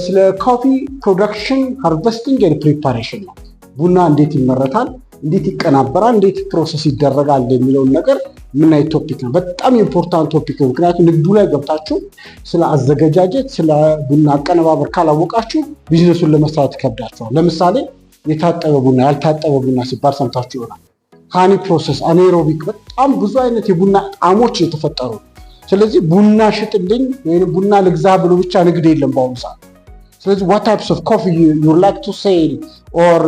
ስለ ኮፊ ፕሮዳክሽን ሃርቨስቲንግ ኤንድ ፕሪፓሬሽን ነው። ቡና እንዴት ይመረታል፣ እንዴት ይቀናበራል፣ እንዴት ፕሮሰስ ይደረጋል የሚለውን ነገር የምናይ ቶፒክ ነው። በጣም ኢምፖርታንት ቶፒክ ነው። ምክንያቱም ንግዱ ላይ ገብታችሁ ስለ አዘገጃጀት፣ ስለ ቡና አቀነባበር ካላወቃችሁ ቢዝነሱን ለመስራት ይከብዳችኋል። ለምሳሌ የታጠበ ቡና፣ ያልታጠበ ቡና ሲባል ሰምታችሁ ይሆናል። ሃኒ ፕሮሰስ፣ አኔሮቢክ፣ በጣም ብዙ አይነት የቡና ጣዕሞች የተፈጠሩ። ስለዚህ ቡና ሽጥልኝ ወይም ቡና ልግዛ ብሎ ብቻ ንግድ የለም በአሁኑ ሰዓት። ስለዚህ what types of coffee you like to sell or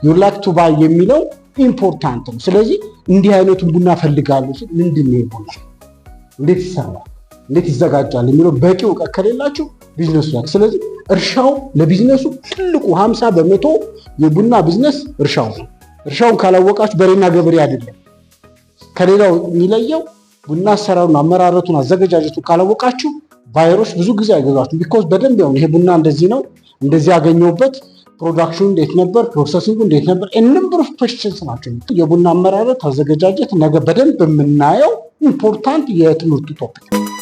you like to buy የሚለው ኢምፖርታንት ነው። ስለዚህ እንዲህ አይነቱን ቡና ፈልጋለሁ ሲል ምንድን ነው ቡና፣ እንዴት ይሰራል፣ እንዴት ይዘጋጃል የሚለው በቂ እውቀት ከሌላችሁ ቢዝነሱ ላይ። ስለዚህ እርሻው ለቢዝነሱ ትልቁ 50% የቡና ቢዝነስ እርሻው ነው። እርሻውን ካላወቃችሁ በሬና ገበሬ አይደለም። ከሌላው የሚለየው ቡና አሰራሩን፣ አመራረቱን፣ አዘገጃጀቱን ካላወቃችሁ ባየሮች ብዙ ጊዜ አይገዛችሁም። ቢኮዝ በደንብ ያው ይሄ ቡና እንደዚህ ነው፣ እንደዚህ ያገኘሁበት፣ ፕሮዳክሽኑ እንዴት ነበር፣ ፕሮሰሲንጉ እንዴት ነበር፣ ነምበር ኦፍ ኩዌስችንስ ናቸው። የቡና አመራረት፣ አዘገጃጀት ነገ በደንብ የምናየው ኢምፖርታንት የትምህርቱ ቶፒክ ነው።